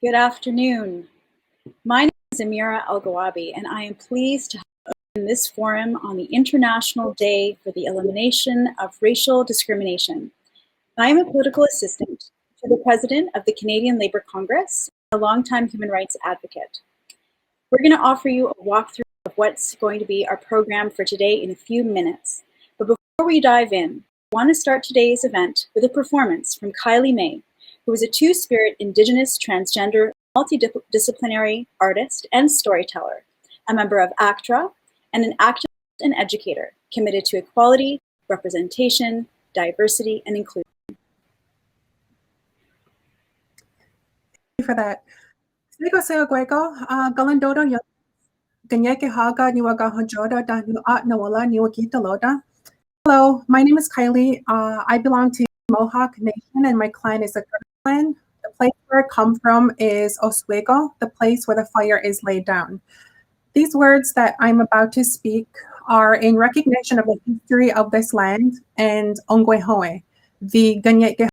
Good afternoon. My name is Amira Al-Gawabi, and I am pleased to open this forum on the International Day for the Elimination of Racial Discrimination. I am a political assistant to the President of the Canadian Labour Congress, and a longtime human rights advocate. We're going to offer you a walkthrough of what's going to be our program for today in a few minutes. But before we dive in, I want to start today's event with a performance from Kylie May, who is a two-spirit Indigenous transgender multidisciplinary artist and storyteller, a member of ACTRA, and an activist and educator committed to equality, representation, diversity, and inclusion. Thank you for that. Hello, my name is Kylie. I belong to Mohawk Nation and my clan is the Curtis clan. The place where I come from is Oswego, the place where the fire is laid down. These words that I'm about to speak are in recognition of the history of this land and Ongwehoe, the Ganyetgeha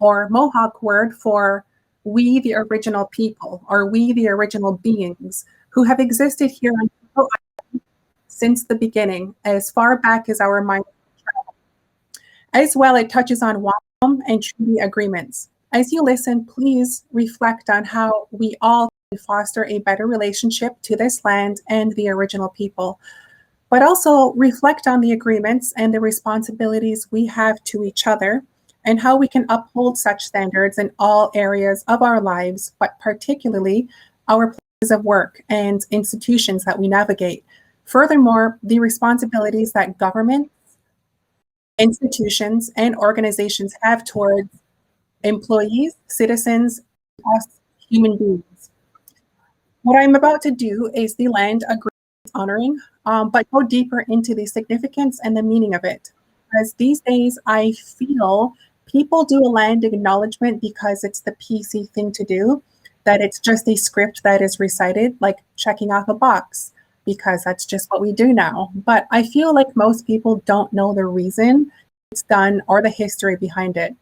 or Mohawk word for we the original people or we the original beings who have existed here on Turtle Island since the beginning, as far back as our mind can travel. As well, it touches on WAPM and treaty agreements. As you listen, please reflect on how we all can foster a better relationship to this land and the original people, but also reflect on the agreements and the responsibilities we have to each other and how we can uphold such standards in all areas of our lives, but particularly our places of work and institutions that we navigate. Furthermore, the responsibilities that governments, institutions, and organizations have towards employees, citizens, us human beings. What I'm about to do is the land agreement honoring, but go deeper into the significance and the meaning of it. As these days, I feel people do a land acknowledgement because it's the PC thing to do, that it's just a script that is recited, like checking off a box, because that's just what we do now. But I feel like most people don't know the reason it's done or the history behind it.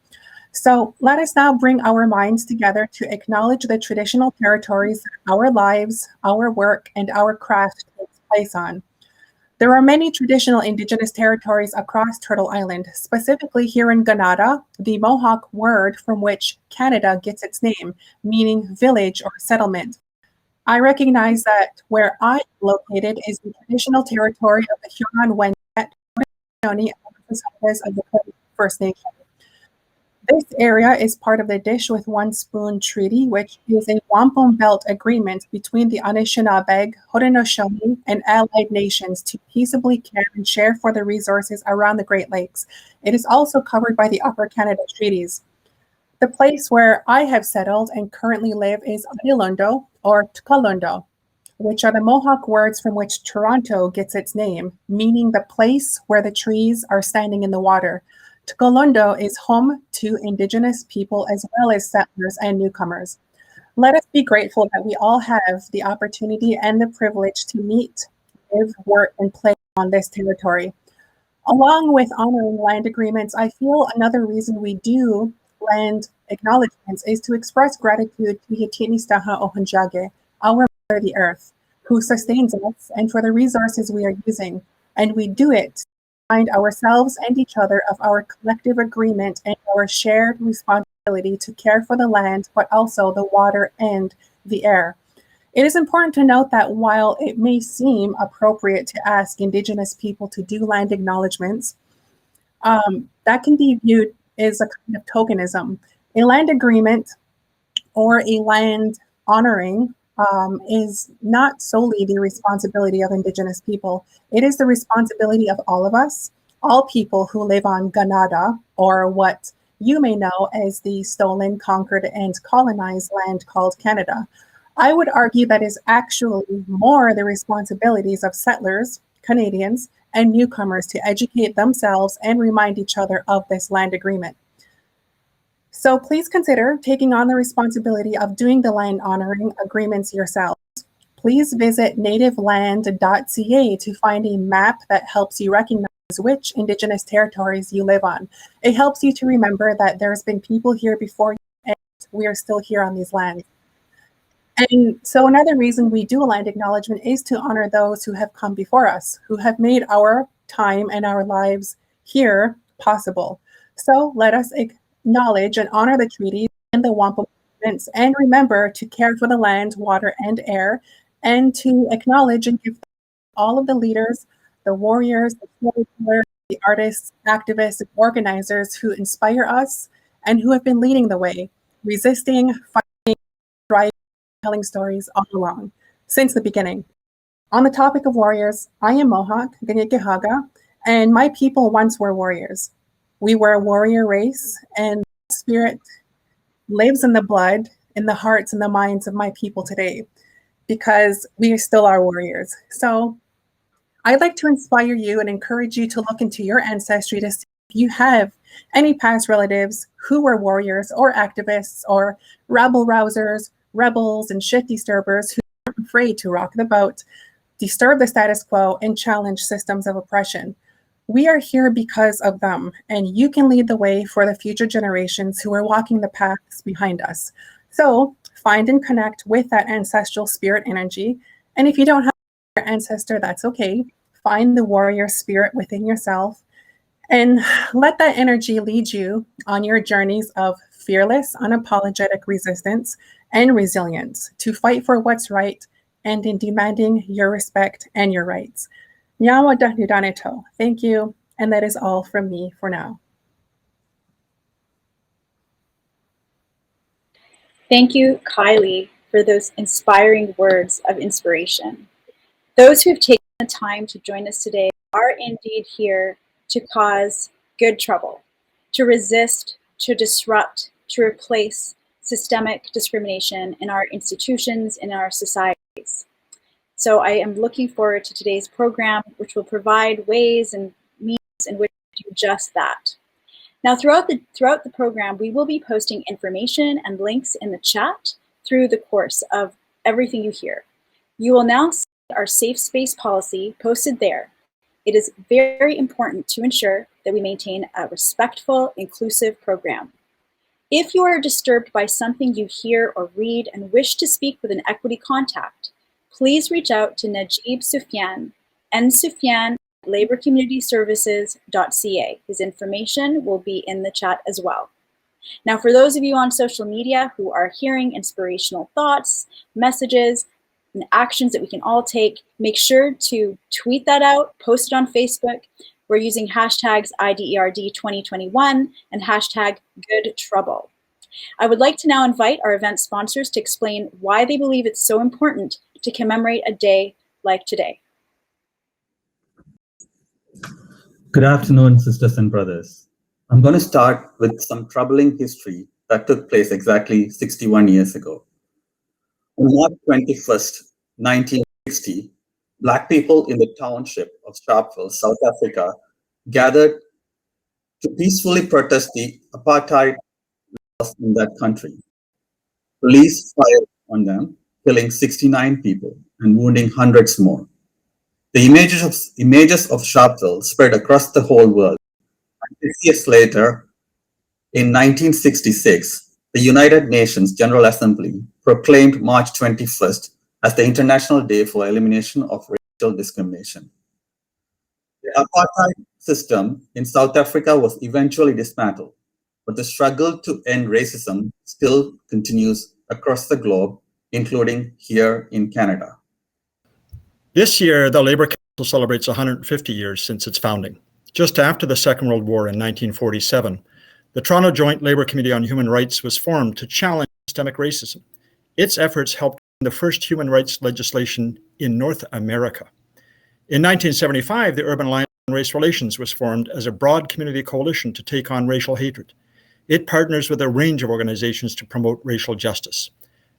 So let us now bring our minds together to acknowledge the traditional territories that our lives, our work, and our craft takes place on. There are many traditional Indigenous territories across Turtle Island, specifically here in Ganada, the Mohawk word from which Canada gets its name, meaning village or settlement. I recognize that where I am located is the traditional territory of the Huron-Wendat County of the First Nation. This area is part of the Dish with One Spoon Treaty, which is a wampum belt agreement between the Anishinaabe, Haudenosaunee, and allied nations to peaceably care and share for the resources around the Great Lakes. It is also covered by the Upper Canada Treaties. The place where I have settled and currently live is Adilundo or Tkalundo, which are the Mohawk words from which Toronto gets its name, meaning the place where the trees are standing in the water. Tkalundo is home to Indigenous people as well as settlers and newcomers. Let us be grateful that we all have the opportunity and the privilege to meet, live, work, and play on this territory. Along with honoring land agreements, I feel another reason we do land acknowledgements is to express gratitude to Yetinistaha Ohanjage, our Mother the Earth, who sustains us and for the resources we are using. And we do it remind ourselves and each other of our collective agreement and our shared responsibility to care for the land, but also the water and the air. It is important to note that while it may seem appropriate to ask Indigenous people to do land acknowledgements, that can be viewed as a kind of tokenism. A land agreement or a land honoring is not solely the responsibility of Indigenous people. It is the responsibility of all of us, all people who live on Ganada, or what you may know as the stolen, conquered, and colonized land called Canada. I would argue that is actually more the responsibilities of settlers, Canadians, and newcomers to educate themselves and remind each other of this land agreement. So please consider taking on the responsibility of doing the land honoring agreements yourselves. Please visit nativeland.ca to find a map that helps you recognize which Indigenous territories you live on. It helps you to remember that there's been people here before you and we are still here on these lands. And so another reason we do a land acknowledgement is to honor those who have come before us, who have made our time and our lives here possible. So let us acknowledge and honor the treaties and the wampum agreements, and remember to care for the land, water, and air, and to acknowledge and give all of the leaders, the warriors, the storytellers, the artists, activists, and organizers who inspire us and who have been leading the way, resisting, fighting, striving, telling stories all along, since the beginning. On the topic of warriors, I am Mohawk, Ganyekehaga, and my people once were warriors. We were a warrior race, and that spirit lives in the blood, in the hearts, and the minds of my people today, because we still are warriors. So I'd like to inspire you and encourage you to look into your ancestry to see if you have any past relatives who were warriors or activists or rabble rousers, rebels, and shit disturbers who aren't afraid to rock the boat, disturb the status quo, and challenge systems of oppression. We are here because of them, and you can lead the way for the future generations who are walking the paths behind us. So find and connect with that ancestral spirit energy. And if you don't have your ancestor, that's okay. Find the warrior spirit within yourself and let that energy lead you on your journeys of fearless, unapologetic resistance and resilience to fight for what's right and in demanding your respect and your rights. Nyawa Dahnudaneto. Thank you. And that is all from me for now. Thank you, Kylie, for those inspiring words of inspiration. Those who have taken the time to join us today are indeed here to cause good trouble, to resist, to disrupt, to replace systemic discrimination in our institutions, in our societies. So I am looking forward to today's program, which will provide ways and means in which to do just that. Now, throughout the program, we will be posting information and links in the chat through the course of everything you hear. You will now see our safe space policy posted there. It is very important to ensure that we maintain a respectful, inclusive program. If you are disturbed by something you hear or read and wish to speak with an equity contact, please reach out to Najib Sufyan, nsufyan@laborcommunityservices.ca. His information will be in the chat as well. Now, for those of you on social media who are hearing inspirational thoughts, messages, and actions that we can all take, make sure to tweet that out, post it on Facebook. We're using hashtags IDERD 2021 and hashtag Good Trouble. I would like to now invite our event sponsors to explain why they believe it's so important to commemorate a day like today. Good afternoon, sisters and brothers. I'm going to start with some troubling history that took place exactly 61 years ago. On March 21st, 1960, Black people in the township of Sharpeville, South Africa, gathered to peacefully protest the apartheid laws in that country. Police fired on them, killing 69 people and wounding hundreds more. The images of Sharpeville spread across the whole world. 6 years later, in 1966, the United Nations General Assembly proclaimed March 21st as the International Day for Elimination of Racial Discrimination. The apartheid system in South Africa was eventually dismantled, but the struggle to end racism still continues across the globe, including here in Canada. This year, the Labour Council celebrates 150 years since its founding. Just after the Second World War in 1947, the Toronto Joint Labour Committee on Human Rights was formed to challenge systemic racism. Its efforts helped the first human rights legislation in North America. In 1975, the Urban Alliance on Race Relations was formed as a broad community coalition to take on racial hatred. It partners with a range of organizations to promote racial justice.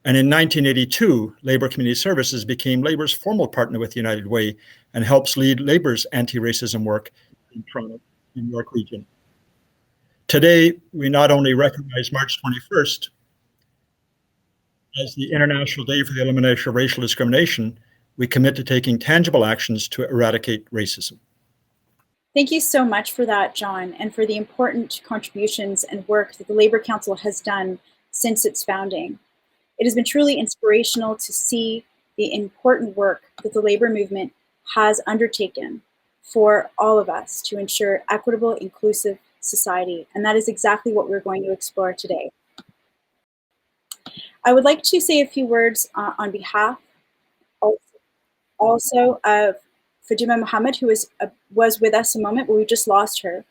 And in 1982, Labour Community Services became Labour's formal partner with United Way and helps lead Labour's anti-racism work in Toronto, in York Region. Today, we not only recognize March 21st as the International Day for the Elimination of Racial Discrimination, we commit to taking tangible actions to eradicate racism. Thank you so much for that, John, and for the important contributions and work that the Labour Council has done since its founding. It has been truly inspirational to see the important work that the labor movement has undertaken for all of us to ensure equitable, inclusive society. And that is exactly what we're going to explore today. I would like to say a few words on behalf also of Faduma Mohammed, who was with us a moment, but we just lost her.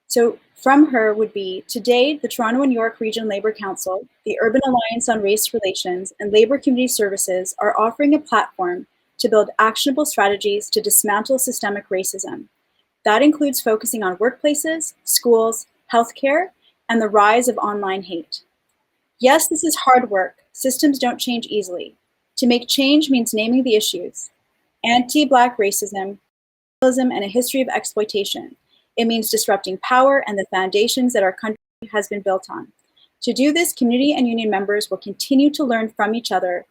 So from her would be, today, the Toronto and York Region Labour Council, the Urban Alliance on Race Relations, and Labour Community Services are offering a platform to build actionable strategies to dismantle systemic racism. That includes focusing on workplaces, schools, healthcare, and the rise of online hate. Yes, this is hard work. Systems don't change easily. To make change means naming the issues: anti-Black racism, and a history of exploitation. It means disrupting power and the foundations that our country has been built on. To do this, community and union members will continue to learn from each other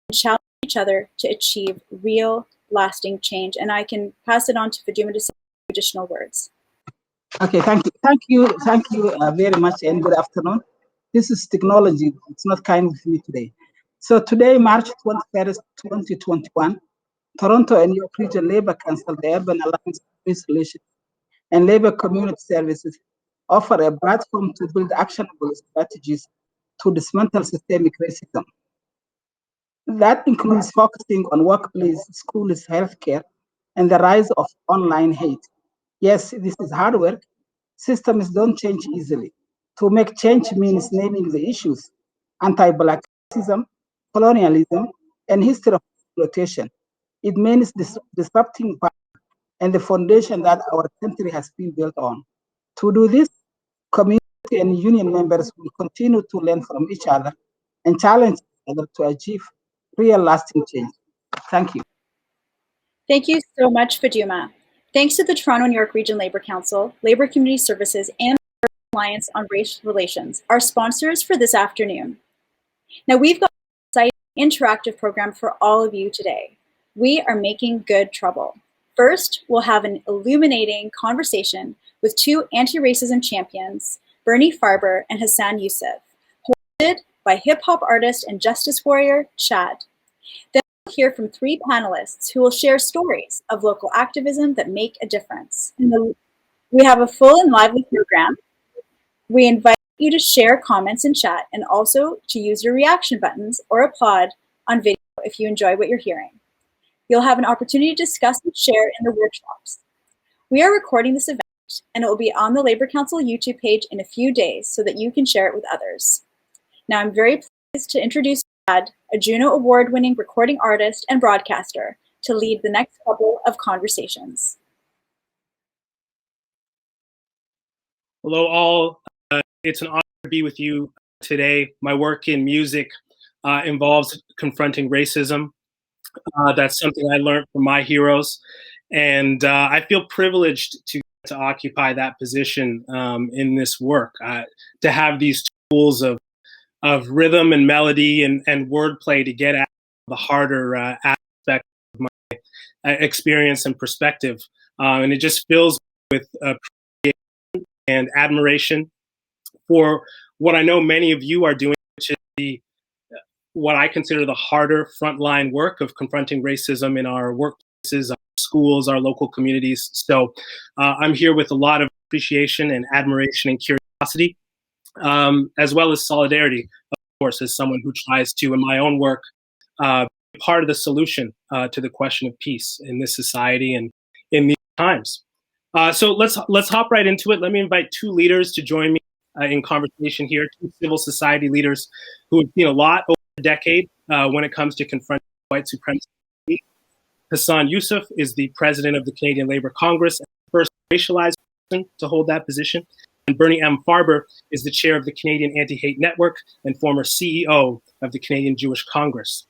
and challenge each other to achieve real, lasting change. And I can pass it on to Faduma to say additional words. Okay, thank you very much, and good afternoon. This is technology. It's not kind with me today. So today, March 23rd, 2021, Toronto and York Region Labour Council, the Urban Alliance on Race Relations and Labour Community Services offer a platform to build actionable strategies to dismantle systemic racism. That includes focusing on workplace, schools, healthcare, and the rise of online hate. Yes, this is hard work. Systems don't change easily. To make change means naming the issues: anti-Black racism, colonialism, and history of exploitation. It means disrupting power and the foundation that our country has been built on. To do this, community and union members will continue to learn from each other and challenge each other to achieve real lasting change. Thank you. Thank you so much, Faduma. Thanks to the Toronto and York Region Labour Council, Labour Community Services, and the Alliance on Race Relations, our sponsors for this afternoon. Now, we've got an exciting interactive program for all of you today. We are making good trouble. First, we'll have an illuminating conversation with two anti-racism champions, Bernie Farber and Hassan Youssef, hosted by hip-hop artist and justice warrior, Chad. Then we'll hear from three panelists who will share stories of local activism that make a difference. We have a full and lively program. We invite you to share comments in chat and also to use your reaction buttons or applaud on video if you enjoy what you're hearing. You'll have an opportunity to discuss and share in the workshops. We are recording this event and it will be on the Labour Council YouTube page in a few days so that you can share it with others. Now I'm very pleased to introduce Chad, a Juno Award-winning recording artist and broadcaster, to lead the next couple of conversations. Hello all, it's an honor to be with you today. My work in music involves confronting racism. That's something I learned from my heroes, and I feel privileged to occupy that position in this work, to have these tools of rhythm and melody and wordplay to get at the harder aspect of my experience and perspective. And it just fills me with appreciation and admiration for what I know many of you are doing, which is what I consider the harder frontline work of confronting racism in our workplaces, our schools, our local communities. So I'm here with a lot of appreciation and admiration and curiosity, as well as solidarity, of course, as someone who tries to, in my own work, be part of the solution to the question of peace in this society and in these times. So let's hop right into it. Let me invite two leaders to join me in conversation here, two civil society leaders who have seen a lot over a decade when it comes to confronting white supremacy. Hassan Youssef is the president of the Canadian Labour Congress and the first racialized person to hold that position. And Bernie M. Farber is the chair of the Canadian Anti-Hate Network and former CEO of the Canadian Jewish Congress.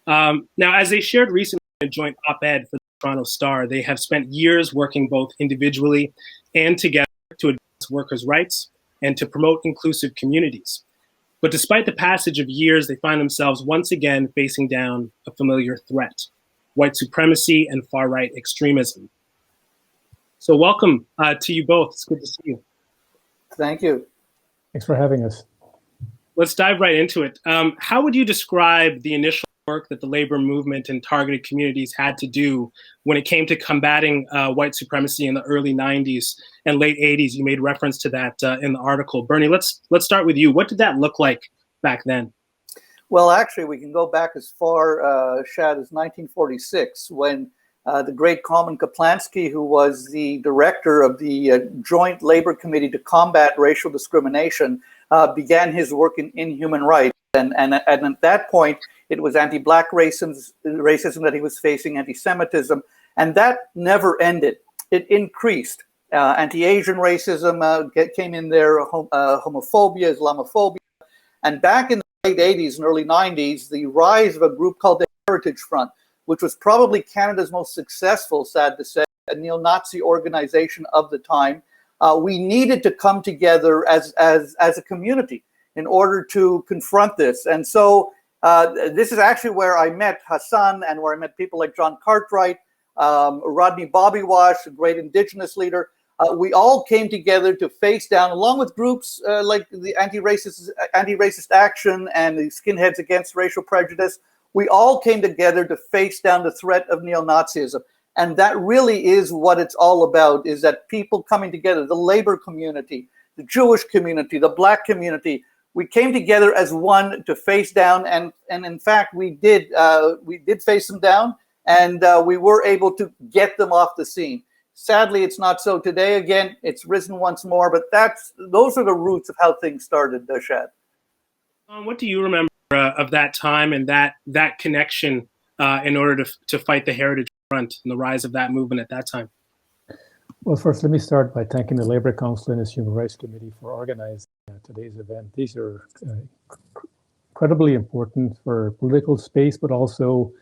Now, as they shared recently in a joint op-ed for the Toronto Star, they have spent years working both individually and together to advance workers' rights and to promote inclusive communities. But despite the passage of years, they find themselves once again facing down a familiar threat: white supremacy and far-right extremism. So welcome to you both. It's good to see you. Thank you. Thanks for having us. let's dive right into it. How would you describe the initial work that the labor movement and targeted communities had to do when it came to combating white supremacy in the early 90s and late 80s? You made reference to that in the article. Bernie, let's start with you. What did that look like back then? Well, actually, we can go back as far, Shad, as 1946, when the great Kalman Kaplansky, who was the director of the Joint Labor Committee to Combat Racial Discrimination, began his work in human rights. And at that point, it was anti-Black racism that he was facing, anti-Semitism, and that never ended. It increased. Anti-Asian racism came in there, homophobia, Islamophobia. And back in the late 80s and early 90s, the rise of a group called the Heritage Front, which was probably Canada's most successful, sad to say, a neo-Nazi organization of the time. We needed to come together as a community in order to confront this. And so this is actually where I met Hassan and where I met people like John Cartwright, Rodney Bobby Wash, a great Indigenous leader. We all came together to face down, along with groups like the Anti-Racist Action and the Skinheads Against Racial Prejudice. We all came together to face down the threat of neo-Nazism. And that really is what it's all about, is that people coming together, the labor community, the Jewish community, the Black community. We came together as one to face down, and in fact, we did face them down, and we were able to get them off the scene. Sadly, it's not so today. Again, it's risen once more, but those are the roots of how things started, Shad. What do you remember of that time and that connection in order to fight the Heritage Front and the rise of that movement at that time? Well, first, let me start by thanking the Labour Council and its Human Rights Committee for organizing today's event. These are incredibly important for political space, but also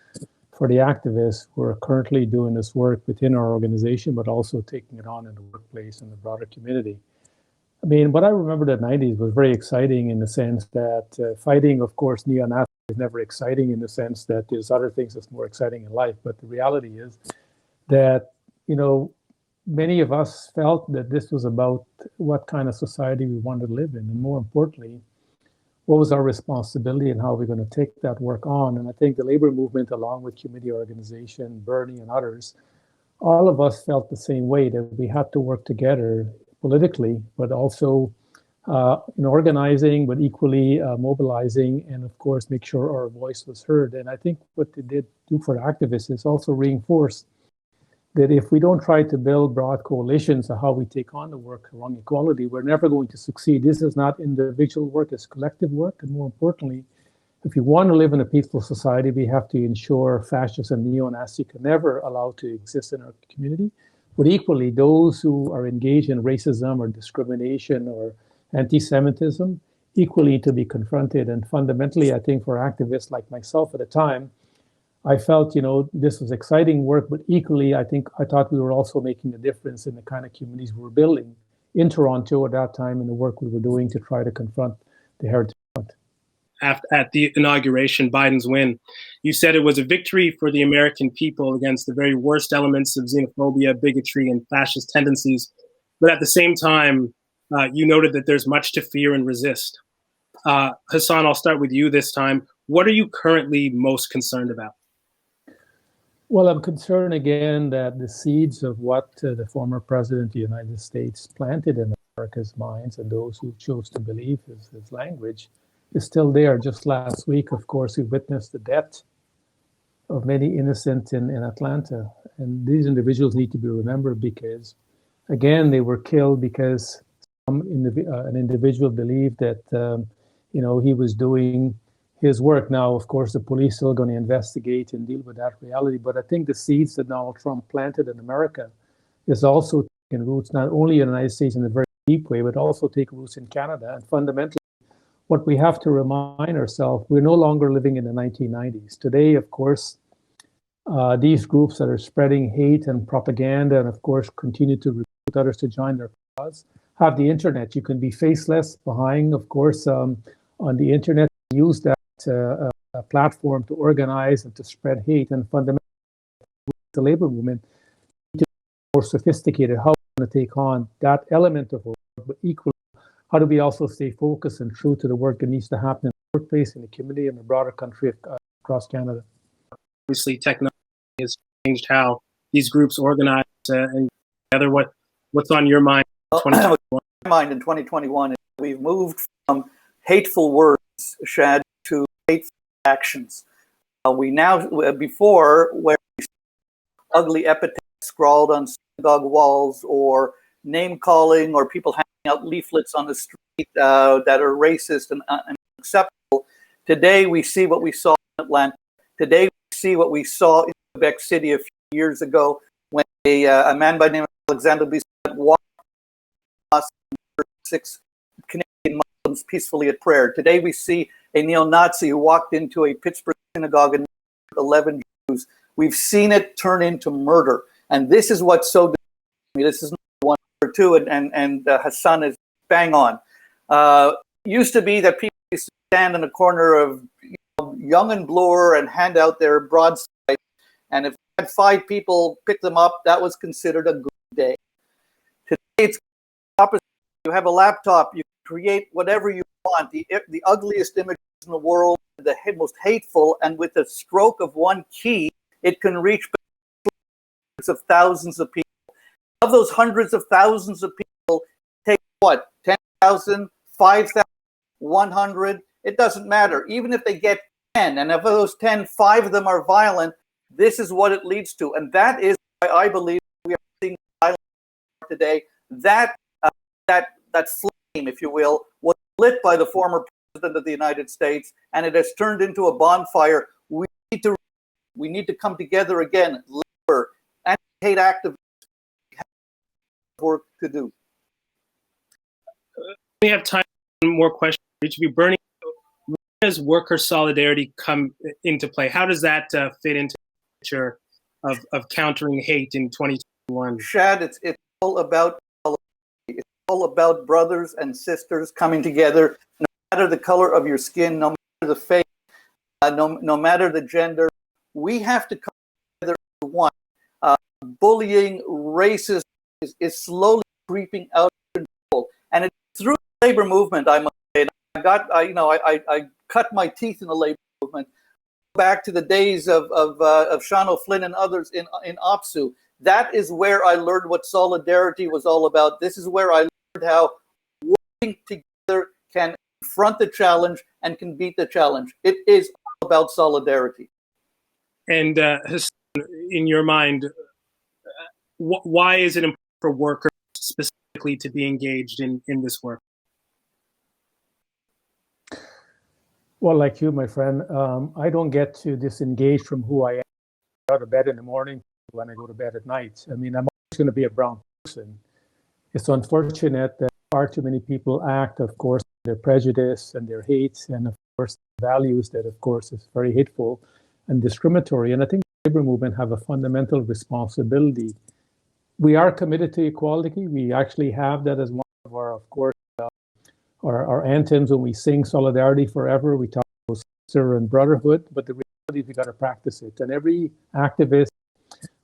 for the activists who are currently doing this work within our organization, but also taking it on in the workplace and the broader community. I mean, what I remember the 90s was very exciting in the sense that fighting, of course, neo-Nazis is never exciting in the sense that there's other things that's more exciting in life. But the reality is that, you know, many of us felt that this was about what kind of society we wanted to live in. And more importantly, what was our responsibility and how we're going to take that work on. And I think the labor movement, along with community organization, Bernie and others, all of us felt the same way, that we had to work together politically, but also in organizing, but equally mobilizing, and of course, make sure our voice was heard. And I think what they did do for the activists is also reinforce that if we don't try to build broad coalitions of how we take on the work around equality, we're never going to succeed. This is not individual work, it's collective work. And more importantly, if we want to live in a peaceful society, we have to ensure fascists and neo-Nazi can never allow to exist in our community. But equally, those who are engaged in racism or discrimination or anti-Semitism, equally to be confronted. And fundamentally, I think for activists like myself at the time, I felt, you know, this was exciting work, but equally, I thought we were also making a difference in the kind of communities we were building in Toronto at that time and the work we were doing to try to confront the Heritage Front. At the inauguration, Biden's win, you said it was a victory for the American people against the very worst elements of xenophobia, bigotry, and fascist tendencies. But at the same time, you noted that there's much to fear and resist. Hassan, I'll start with you this time. What are you currently most concerned about? Well, I'm concerned again that the seeds of what the former president of the United States planted in America's minds and those who chose to believe his language is still there. Just last week, of course, we witnessed the death of many innocent in Atlanta. And these individuals need to be remembered because, again, they were killed because an individual believed that, you know, he was doing his work. Now, of course, the police are still going to investigate and deal with that reality. But I think the seeds that Donald Trump planted in America is also taking roots, not only in the United States in a very deep way, but also take roots in Canada. And fundamentally, what we have to remind ourselves, we're no longer living in the 1990s. Today, of course, these groups that are spreading hate and propaganda and, of course, continue to recruit others to join their cause have the internet. You can be faceless behind, of course, on the internet, use that a platform to organize and to spread hate. And fundamentally, the labor movement need to be more sophisticated. How we're going to take on that element of work, but equally how do we also stay focused and true to the work that needs to happen in the workplace, in the community, and the broader country across Canada? Obviously, technology has changed how these groups organize and together. What's on your mind in 2021? My mind in 2021 is we've moved from hateful words, Shad, to hateful actions. We now, before, where ugly epithets scrawled on synagogue walls, or name calling, or people handing out leaflets on the street that are racist and unacceptable. Today we see what we saw in Atlanta. Today we see what we saw in Quebec City a few years ago when a man by the name of Alexander Bissett walked across 6 Canadian Muslims peacefully at prayer. Today we see a neo-Nazi who walked into a Pittsburgh synagogue and murdered 11 Jews. We've seen it turn into murder. And this is what's so disappointing. This is not 1 or 2, and Hassan is bang on. Used to be that people used to stand in a corner of Young and Bloor and hand out their broadsides, and if you had 5 people pick them up, that was considered a good day. Today it's opposite. You have a laptop, you create whatever you want, the ugliest images in the world, the most hateful, and with a stroke of one key, it can reach hundreds of thousands of people. Of those hundreds of thousands of people, take what, 10,000, 5,000, 100? It doesn't matter. Even if they get 10, and of those 10, 5 of them are violent, this is what it leads to. And that is why I believe we are seeing violence today. That flame, if you will, was lit by the former president of the United States, and it has turned into a bonfire. We need to come together again. Labor, anti-hate activists have work to do. We have time for more questions for each of you. Bernie, when does worker solidarity come into play? How does that fit into the picture of countering hate in 2021? Shad, it's all about solidarity. It's all about brothers and sisters coming together, no matter the color of your skin, no matter the faith, no matter the gender. We have to come together as one. Bullying, racism is slowly creeping out of control, and it's through the labor movement. I must say, I cut my teeth in the labor movement. Back to the days of Sean O'Flynn and others in OPSU. That is where I learned what solidarity was all about. This is where I learned how working together can confront the challenge and can beat the challenge. It is all about solidarity. And Hassan, in your mind, why is it important for workers specifically to be engaged in this work? Well, like you, my friend, I don't get to disengage from who I am out of bed in the morning when I go to bed at night. I mean, I'm always going to be a brown person. It's unfortunate that far too many people act, of course, their prejudice and their hate, and of course, values that, of course, is very hateful and discriminatory. And I think the labor movement have a fundamental responsibility. We are committed to equality. We actually have that as one of our, of course, our anthems when we sing Solidarity Forever. We talk about sister and brotherhood, but the reality is we got to practice it. And every activist,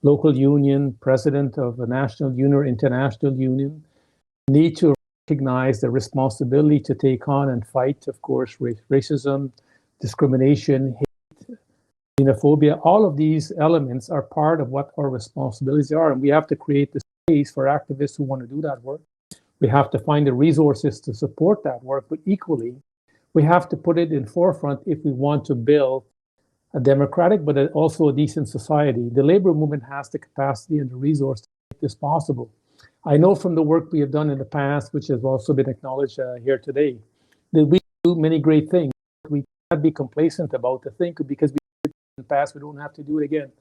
local union, president of a national union or international union need to recognize the responsibility to take on and fight, of course, racism, discrimination, hate, xenophobia. All of these elements are part of what our responsibilities are, and we have to create the space for activists who want to do that work. We have to find the resources to support that work, but equally, we have to put it in forefront if we want to build a democratic, but also a decent society. The labor movement has the capacity and the resource to make this possible. I know from the work we have done in the past, which has also been acknowledged here today, that we do many great things. We cannot be complacent about the thing because we did it in the past, we don't have to do it again.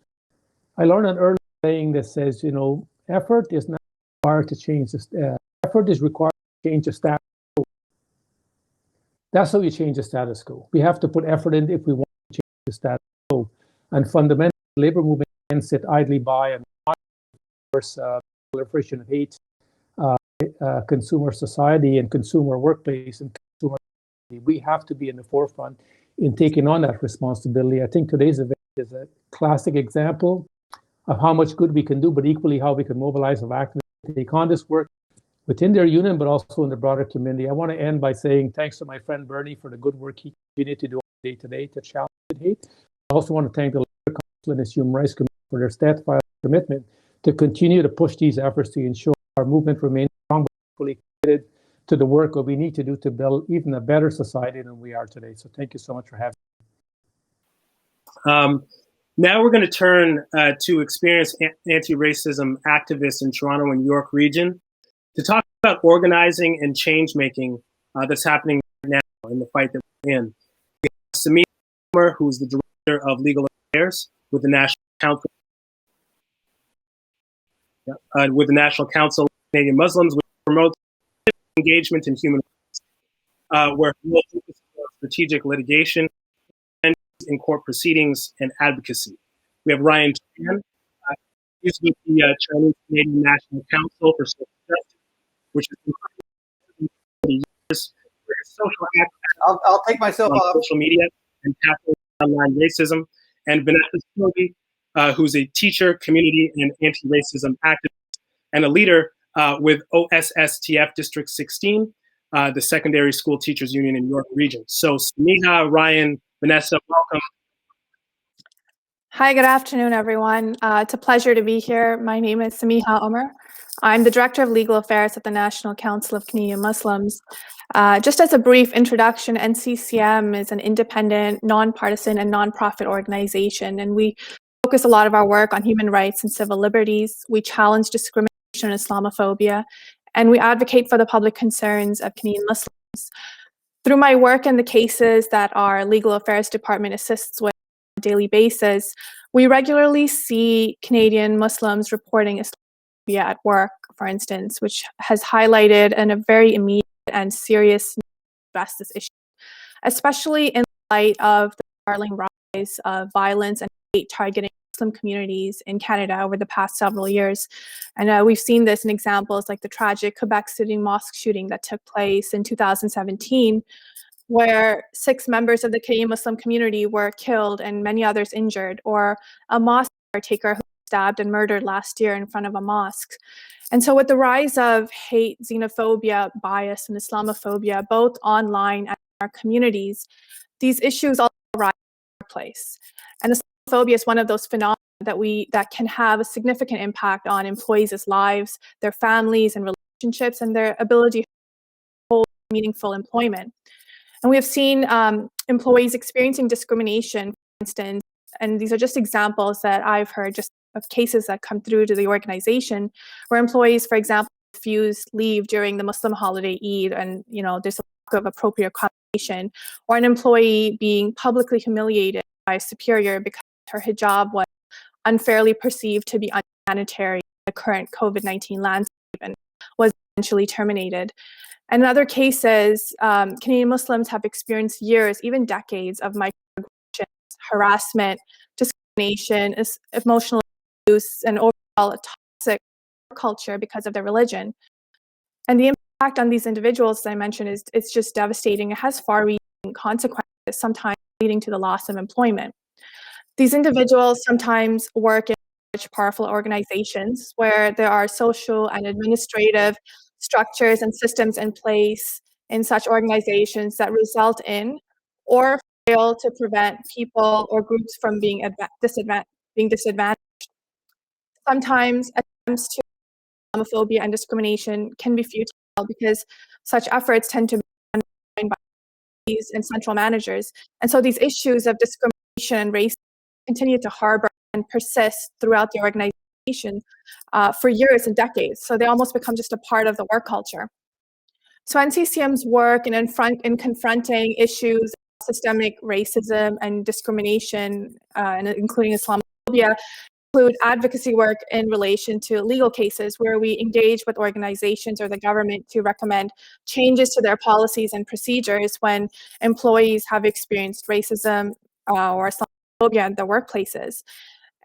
I learned an early saying that says, effort is not required to change this. Effort is required to change the status quo. That's how you change the status quo. We have to put effort in if we want to change the status quo. And fundamentally, the labor movement can sit idly by and watch, of course, proliferation of hate, consumer society and consumer workplace and consumer. We have to be in the forefront in taking on that responsibility. I think today's event is a classic example of how much good we can do, but equally how we can mobilize our activists to take on this work within their union, but also in the broader community. I want to end by saying thanks to my friend Bernie for the good work he continued to do day-to-day to challenge hate. I also want to thank the Labour Council and its Human Rights Committee for their steadfast commitment to continue to push these efforts to ensure our movement remains strong, but fully committed to the work that we need to do to build even a better society than we are today. So thank you so much for having me. Now we're going to turn to experienced anti-racism activists in Toronto and York region to talk about organizing and change making that's happening now in the fight that we're in. We have Samiha Omer, who's the Director of Legal Affairs with the National Council of Canadian Muslims, which promotes engagement in human rights, where we will focus on strategic litigation and in court proceedings and advocacy. We have Ryan Chan, he's with the Chinese Canadian National Council for Social Justice, which has been for years, where his social activism I'll take myself on off. social media and tackling online racism, and Vanessa Snowy, who's a teacher, community, and anti-racism activist, and a leader with OSSTF District 16, the Secondary School Teachers Union in York Region. So Samiha, Ryan, Vanessa, welcome. Hi, good afternoon, everyone. It's a pleasure to be here. My name is Samiha Omer. I'm the Director of Legal Affairs at the National Council of Canadian Muslims. Just as a brief introduction, NCCM is an independent, nonpartisan, and nonprofit organization, and we focus a lot of our work on human rights and civil liberties. We challenge discrimination and Islamophobia, and we advocate for the public concerns of Canadian Muslims. Through my work and the cases that our Legal Affairs Department assists with on a daily basis, we regularly see Canadian Muslims reporting Islamophobia at work, for instance, which has highlighted a very immediate and serious need to address this issue, especially in light of the startling rise of violence and hate targeting Muslim communities in Canada over the past several years. And we've seen this in examples like the tragic Quebec City mosque shooting that took place in 2017, where 6 members of the Canadian Muslim community were killed and many others injured, or a mosque caretaker who was stabbed and murdered last year in front of a mosque. And so with the rise of hate, xenophobia, bias, and Islamophobia, both online and in our communities, these issues all rise in our place. And Islamophobia is one of those phenomena that can have a significant impact on employees' lives, their families and relationships, and their ability to hold meaningful employment. And we have seen employees experiencing discrimination, for instance, and these are just examples that I've heard just of cases that come through to the organization, where employees, for example, refuse leave during the Muslim holiday Eid, and there's a lack of appropriate accommodation, or an employee being publicly humiliated by a superior because her hijab was unfairly perceived to be unsanitary in the current COVID-19 landscape and was eventually terminated. And in other cases, Canadian Muslims have experienced years, even decades, of microaggressions, harassment, discrimination, emotional abuse, and overall a toxic culture because of their religion. And the impact on these individuals, as I mentioned, it's just devastating. It has far-reaching consequences, sometimes leading to the loss of employment. These individuals sometimes work in large, powerful organizations where there are social and administrative structures and systems in place in such organizations that result in or fail to prevent people or groups from being disadvantaged. Sometimes attempts to homophobia and discrimination can be futile because such efforts tend to be undermined by these and central managers. And so these issues of discrimination and race continue to harbor and persist throughout the organization for years and decades. So they almost become just a part of the work culture. So NCCM's work in confronting issues of systemic racism and discrimination, and including Islamophobia, include advocacy work in relation to legal cases where we engage with organizations or the government to recommend changes to their policies and procedures when employees have experienced racism or Islamophobia in their workplaces.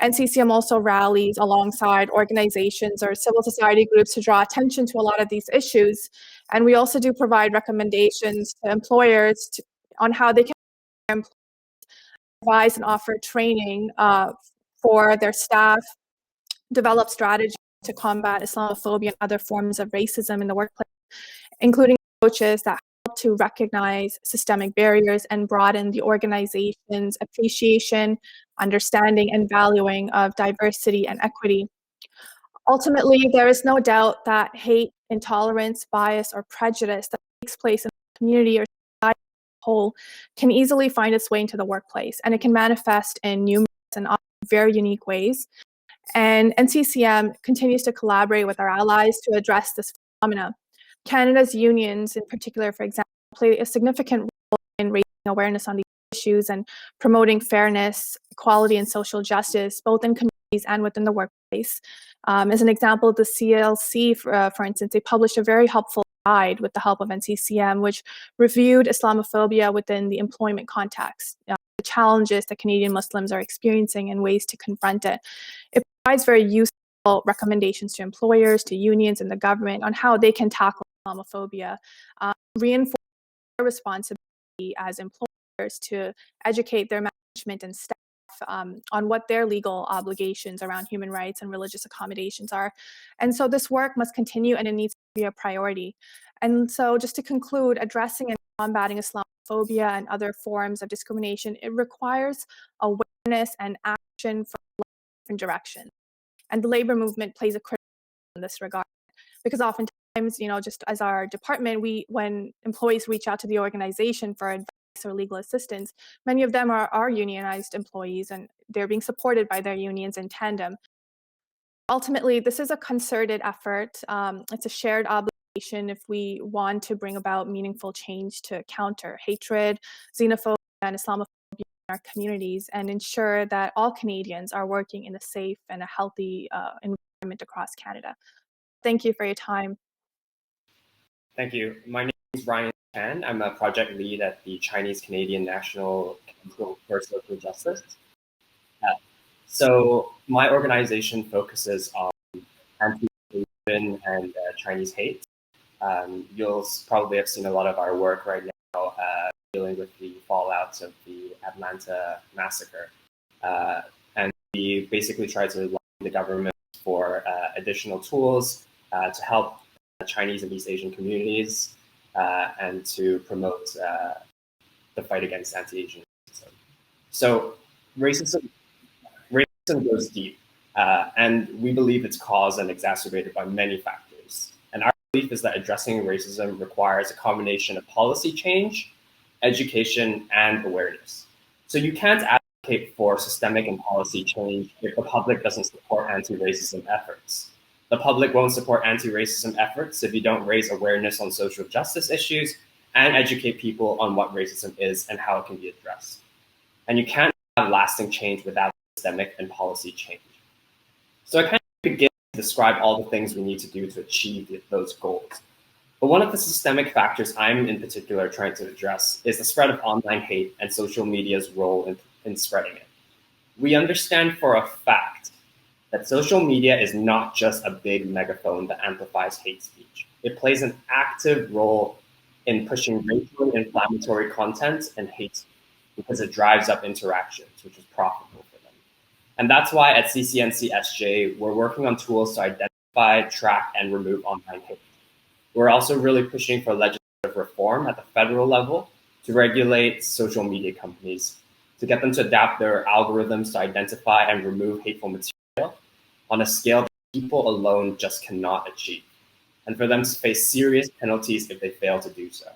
NCCM also rallies alongside organizations or civil society groups to draw attention to a lot of these issues. And we also do provide recommendations to employers on how they can advise and offer training for their staff, develop strategies to combat Islamophobia and other forms of racism in the workplace, including approaches that help to recognize systemic barriers and broaden the organization's appreciation, understanding, and valuing of diversity and equity. Ultimately, there is no doubt that hate, intolerance, bias, or prejudice that takes place in the community or society as a whole can easily find its way into the workplace, and it can manifest in numerous and often very unique ways. And NCCM continues to collaborate with our allies to address this phenomena. Canada's unions, in particular, for example, play a significant role in raising awareness on these issues and promoting fairness, equality, and social justice, both in communities and within the workplace. As an example, the CLC, for instance, they published a very helpful guide with the help of NCCM, which reviewed Islamophobia within the employment context, the challenges that Canadian Muslims are experiencing and ways to confront it. It provides very useful recommendations to employers, to unions, and the government on how they can tackle Islamophobia, reinforce their responsibility as employers to educate their management and staff on what their legal obligations around human rights and religious accommodations are. And so this work must continue, and it needs to be a priority. And so just to conclude, addressing and combating Islamophobia and other forms of discrimination, it requires awareness and action from different directions. And the labor movement plays a critical role in this regard, because oftentimes, just as our department, when employees reach out to the organization for advice or legal assistance, many of them are unionized employees, and they're being supported by their unions in tandem. Ultimately, this is a concerted effort. It's a shared obligation if we want to bring about meaningful change to counter hatred, xenophobia, and Islamophobia in our communities, and ensure that all Canadians are working in a safe and a healthy environment across Canada. Thank you for your time. Thank you. My name is Ryan Chan. I'm a project lead at the Chinese Canadian National Council for Social Justice. So my organization focuses on anti-Asian and Chinese hate. You'll probably have seen a lot of our work right now dealing with the fallout of the Atlanta massacre. And we basically try to lobby the government for additional tools to help Chinese and East Asian communities and to promote the fight against anti-Asian racism. So racism goes deep, and we believe it's caused and exacerbated by many factors. And our belief is that addressing racism requires a combination of policy change, education, and awareness. So you can't advocate for systemic and policy change if the public doesn't support anti-racism efforts. The public won't support anti-racism efforts if you don't raise awareness on social justice issues and educate people on what racism is and how it can be addressed. And you can't have lasting change without systemic and policy change. So I kind of begin to describe all the things we need to do to achieve those goals. But one of the systemic factors I'm in particular trying to address is the spread of online hate and social media's role in spreading it. We understand for a fact that social media is not just a big megaphone that amplifies hate speech. It plays an active role in pushing racially inflammatory content and hate speech because it drives up interactions, which is profitable for them. And that's why at CCNC-SJ, we're working on tools to identify, track, and remove online hate. We're also really pushing for legislative reform at the federal level to regulate social media companies, to get them to adapt their algorithms to identify and remove hateful material on a scale that people alone just cannot achieve, and for them to face serious penalties if they fail to do so.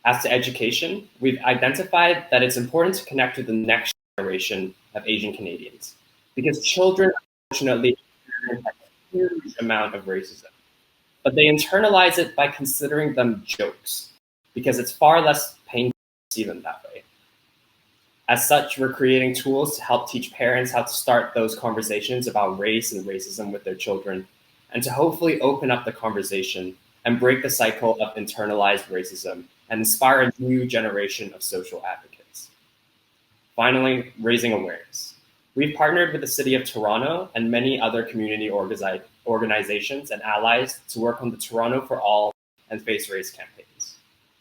As to education, we've identified that it's important to connect with the next generation of Asian Canadians, because children, unfortunately, experience a huge amount of racism, but they internalize it by considering them jokes, because it's far less painful to see them that way. As such, we're creating tools to help teach parents how to start those conversations about race and racism with their children, and to hopefully open up the conversation and break the cycle of internalized racism and inspire a new generation of social advocates. Finally, raising awareness. We've partnered with the City of Toronto and many other community organizations and allies to work on the Toronto for All and Face Race campaigns.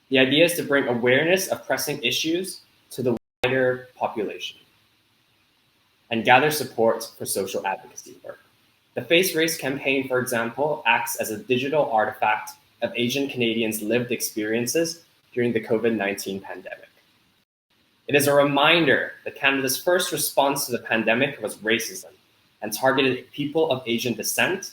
The idea is to bring awareness of pressing issues to the wider population and gather support for social advocacy work. The Face Race campaign, for example, acts as a digital artifact of Asian Canadians' lived experiences during the COVID-19 pandemic. It is a reminder that Canada's first response to the pandemic was racism and targeted people of Asian descent,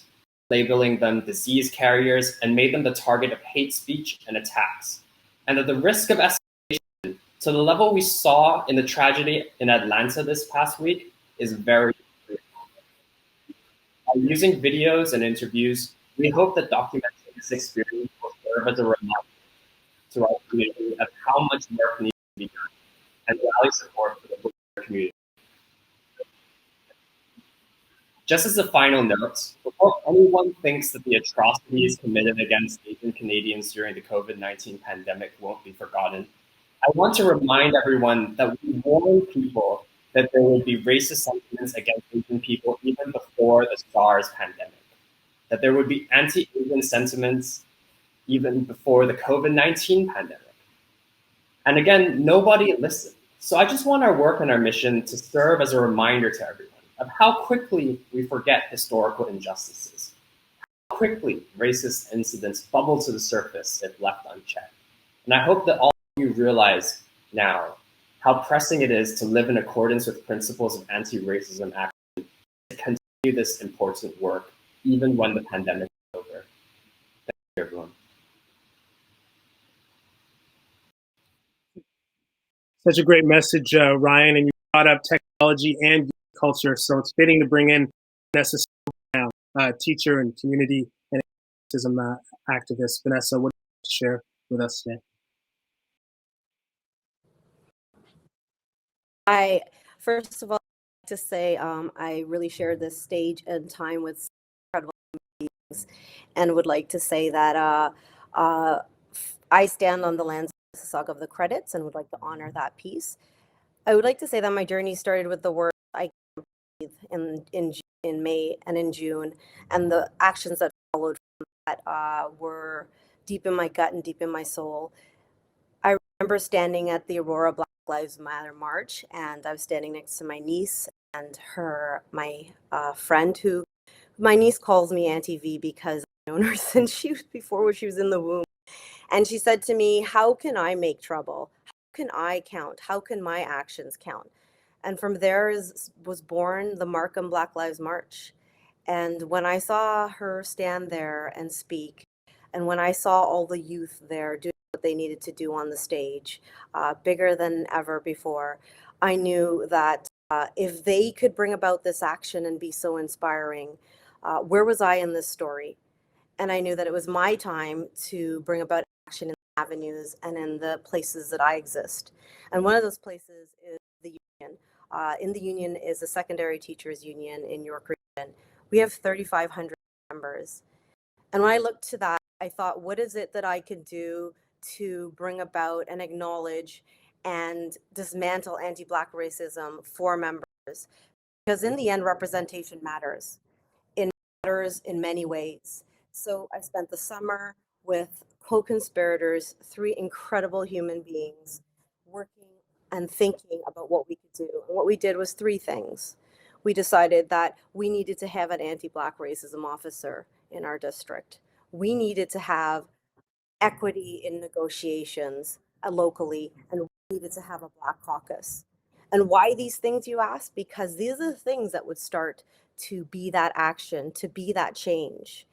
labeling them disease carriers, and made them the target of hate speech and attacks. And at the risk of escalation to the level we saw in the tragedy in Atlanta this past week is very real. By using videos and interviews, we hope that documenting this experience will serve as a reminder to our community of how much work needs to be done and rally support for the queer community. Just as a final note, before anyone thinks that the atrocities committed against Asian Canadians during the COVID-19 pandemic won't be forgotten, I want to remind everyone that we warned people that there would be racist sentiments against Asian people even before the SARS pandemic, that there would be anti-Asian sentiments even before the COVID-19 pandemic. And again, nobody listened. So I just want our work and our mission to serve as a reminder to everyone of how quickly we forget historical injustices, how quickly racist incidents bubble to the surface if left unchecked. And I hope that all of you realize now how pressing it is to live in accordance with principles of anti-racism action to continue this important work, even when the pandemic is over. Thank you, everyone. Such a great message, Ryan, and you brought up technology and youth culture, so it's fitting to bring in Vanessa now, teacher and community and autism activist. Vanessa, what do you have to share with us today? First of all, I'd like to say I really shared this stage and time with incredible beings, and would like to say that I stand on the lands of Mississauga of the credits and would like to honor that piece. I would like to say that my journey started with the word I can't breathe in May and in June, and the actions that followed from that were deep in my gut and deep in my soul. I remember standing at the Aurora Black Lives Matter March, and I was standing next to my niece and my friend, who my niece calls me Auntie V because I've known her since before she was in the womb. And she said to me, "How can I make trouble? How can I count? How can my actions count?" And from there was born the Markham Black Lives March. And when I saw her stand there and speak, and when I saw all the youth there doing what they needed to do on the stage, bigger than ever before, I knew that if they could bring about this action and be so inspiring, where was I in this story? And I knew that it was my time to bring about action in the avenues and in the places that I exist. And one of those places is the union. In the union is the Secondary Teachers Union in York Region. We have 3,500 members. And when I looked to that, I thought, what is it that I could do to bring about and acknowledge and dismantle anti-Black racism for members? Because in the end, representation matters. It matters in many ways. So I spent the summer with co-conspirators, 3 incredible human beings, working and thinking about what we could do. And what we did was 3 things. We decided that we needed to have an anti-Black racism officer in our district. We needed to have equity in negotiations locally, and we needed to have a Black caucus. And why these things, you ask? Because these are the things that would start to be that action, to be that change.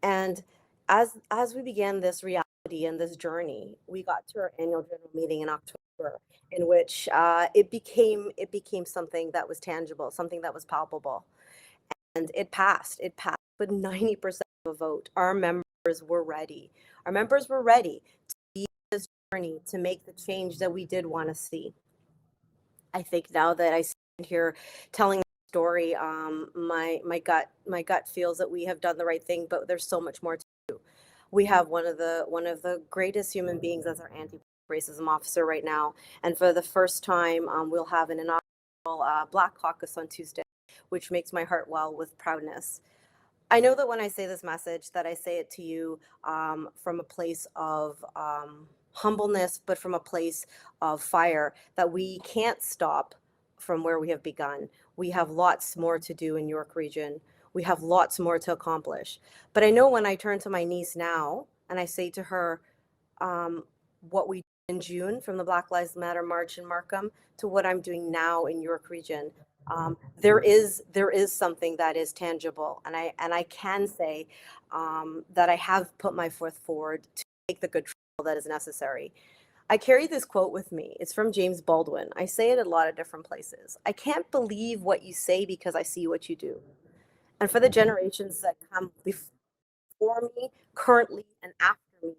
And as we began this reality and this journey, we got to our annual general meeting in October, in which it became something that was tangible, something that was palpable, and it passed with 90% of a vote. Our members were ready. Our members were ready to be this journey, to make the change that we did want to see. I think now that I stand here telling the story, my gut feels that we have done the right thing, but there's so much more to do. We have one of the greatest human beings as our anti-racism officer right now, and for the first time, we'll have an inaugural Black caucus on Tuesday, which makes my heart well with proudness. I know that when I say this message, that I say it to you from a place of humbleness, but from a place of fire, that we can't stop from where we have begun. We have lots more to do in York Region. we have lots more to accomplish. But I know when I turn to my niece now and I say to her, what we did in June from the Black Lives Matter March in Markham to what I'm doing now in York Region, there is something that is tangible, and I can say that I have put my foot forward to make the good trouble that is necessary. I carry this quote with me. It's from James Baldwin. I say it at a lot of different places. I can't believe what you say because I see what you do. And for the generations that come before me, currently, and after me,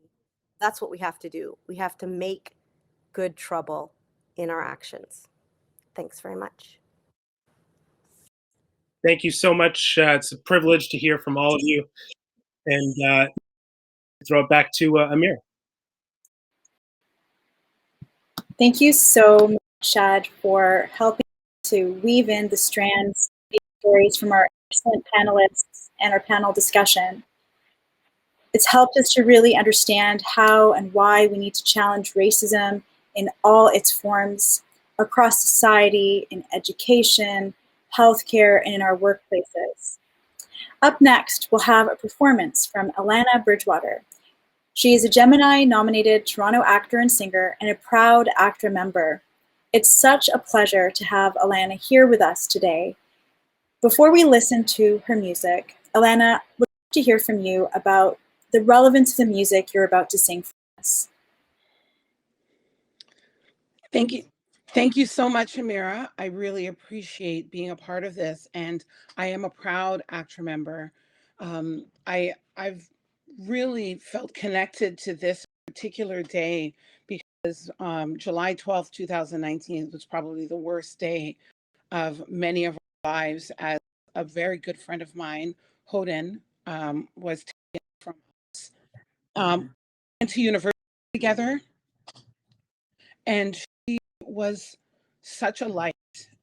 that's what we have to do. We have to make good trouble in our actions. Thanks very much. Thank you so much. It's a privilege to hear from all of you. And throw it back to Amir. Thank you so much, Shad, for helping to weave in the strands of stories from our excellent panelists and our panel discussion. It's helped us to really understand how and why we need to challenge racism in all its forms across society, in education, healthcare, and in our workplaces. Up next, we'll have a performance from Alana Bridgewater. She is a Gemini-nominated Toronto actor and singer and a proud ACTRA member. It's such a pleasure to have Alana here with us today. Before we listen to her music, Alana, we'd like to hear from you about the relevance of the music you're about to sing for us. Thank you. Thank you so much, Amira. I really appreciate being a part of this, and I am a proud ACTRA member. I've really felt connected to this particular day because July 12th, 2019 was probably the worst day of many of our lives, as a very good friend of mine, Hoden, was taken from us. Went to university together, and she was such a light.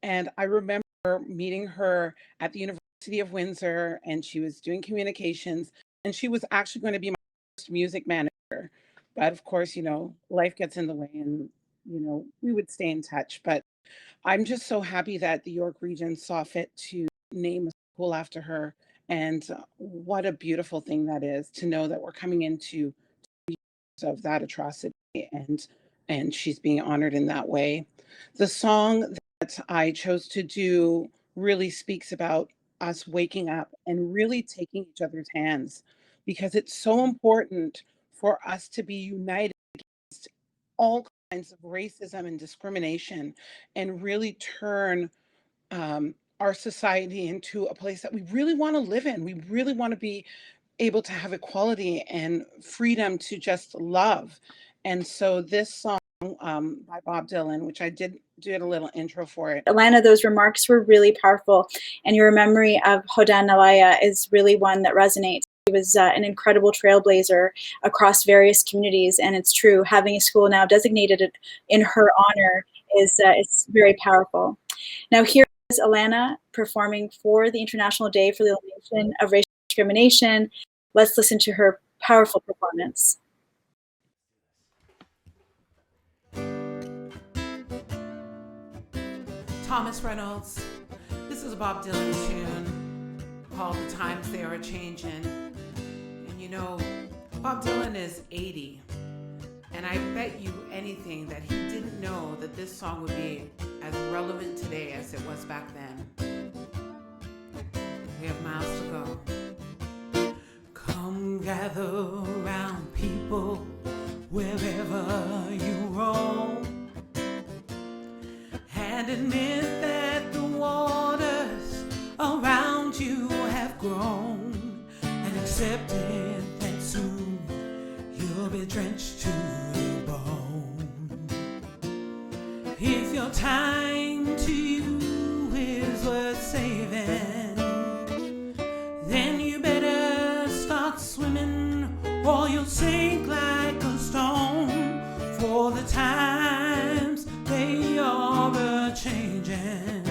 And I remember meeting her at the University of Windsor, and she was doing communications, and she was actually going to be my first music manager. But of course, life gets in the way, and, we would stay in touch. But I'm just so happy that the York Region saw fit to name a school after her. And what a beautiful thing that is, to know that we're coming into years of that atrocity, and she's being honored in that way. The song that I chose to do really speaks about us waking up and really taking each other's hands, because it's so important for us to be united against all kinds of racism and discrimination, and really turn our society into a place that we really want to live in. We really want to be able to have equality and freedom to just love. And so this song by Bob Dylan, which I did a little intro for it. Alana, those remarks were really powerful, and your memory of Hodan Nalaya is really one that resonates. He was an incredible trailblazer across various communities, and it's true, having a school now designated in her honor is very powerful. Now here is Alana performing for the International Day for the Elimination of Racial Discrimination. Let's listen to her powerful performance. Thomas Reynolds. This is a Bob Dylan tune called The Times They Are Changing. And Bob Dylan is 80. And I bet you anything that he didn't know that this song would be as relevant today as it was back then. We have miles to go. Come gather round, people, wherever you roam, and admit that the waters around you have grown, and accept it that soon you'll be drenched to the bone. If your time to you is worth saving, then you better start swimming, or you'll sink like a stone, for the times they are a-changing.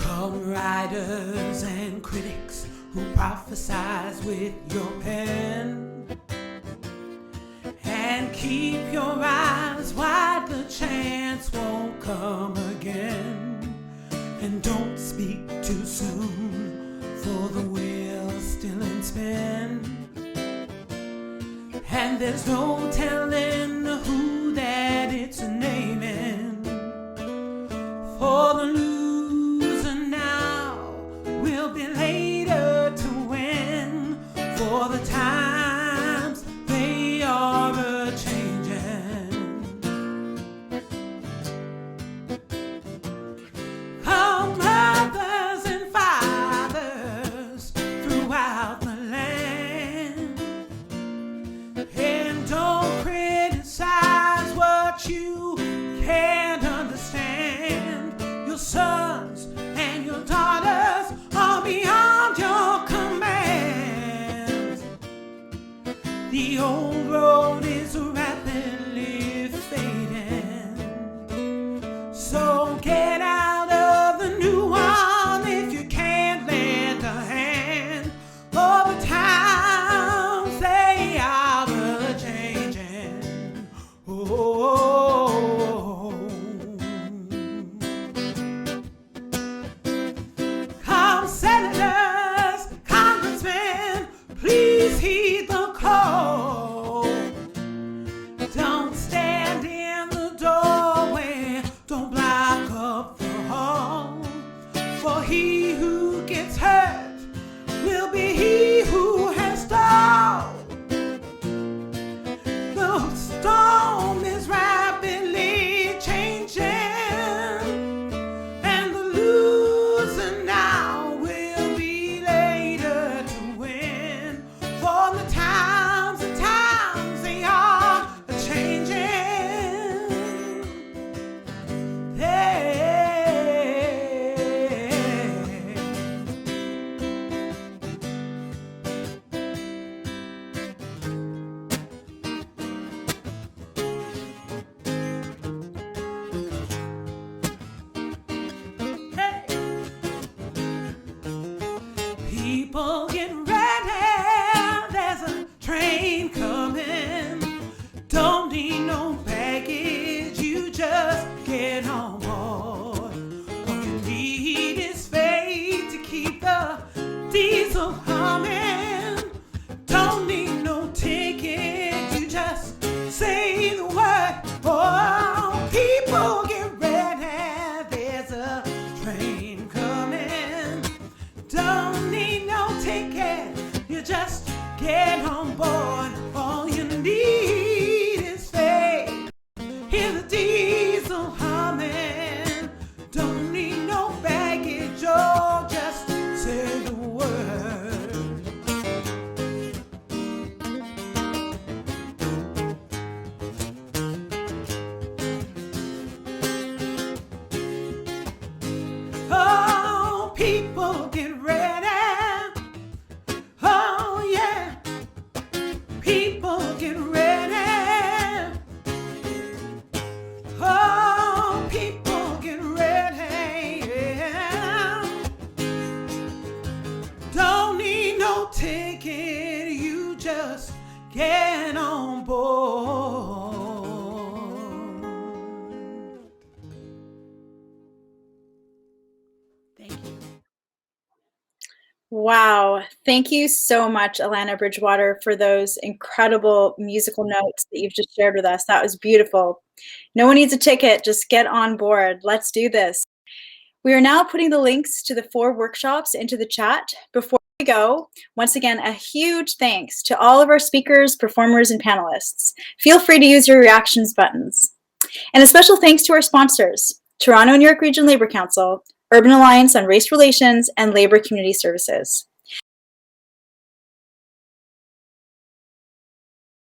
Come writers and critics who prophesize with your pen, and keep your eyes wide, the chance won't come again. And don't speak too soon, for the wheel's still in spin. And there's no telling who that it's naming. For the loser now will be later to win. For the times they are a-changing. Come mothers and fathers throughout the land, and don't criticize what you can't understand. Your sons and your daughters are beyond your commands. The old road is rapidly fading, so get out of the new one if you can't lend a hand. Over times they are a-changing. Oh. Come senators, congressmen, please heed the call. Don't stand in the doorway, don't block up the hall. For he who gets hurt will be he who has stalled. The storm is rapidly changing, and the loser now will be later to win. For the times they are a-changing. People get ready, there's a train coming. Don't need no baggage, you just get on board. All you need is faith to keep the diesel humming. Don't need no ticket, you just say the word. Oh, people get ready, there's a train coming. Don't need no ticket, you just get on board. All you need is faith. Hear the diesel humming. Don't need no baggage, oh, just say the word. Oh, people get ready. Oh, yeah. People get ready. Oh, people get ready. Yeah. Don't need no ticket, you just get on board. Thank you. Wow. Thank you so much, Alana Bridgewater, for those incredible musical notes that you've just shared with us. That was beautiful. No one needs a ticket. Just get on board. Let's do this. We are now putting the links to the 4 workshops into the chat. Before we go, once again, a huge thanks to all of our speakers, performers, and panelists. Feel free to use your reactions buttons. And a special thanks to our sponsors, Toronto and York Region Labour Council, Urban Alliance on Race Relations, and Labour Community Services.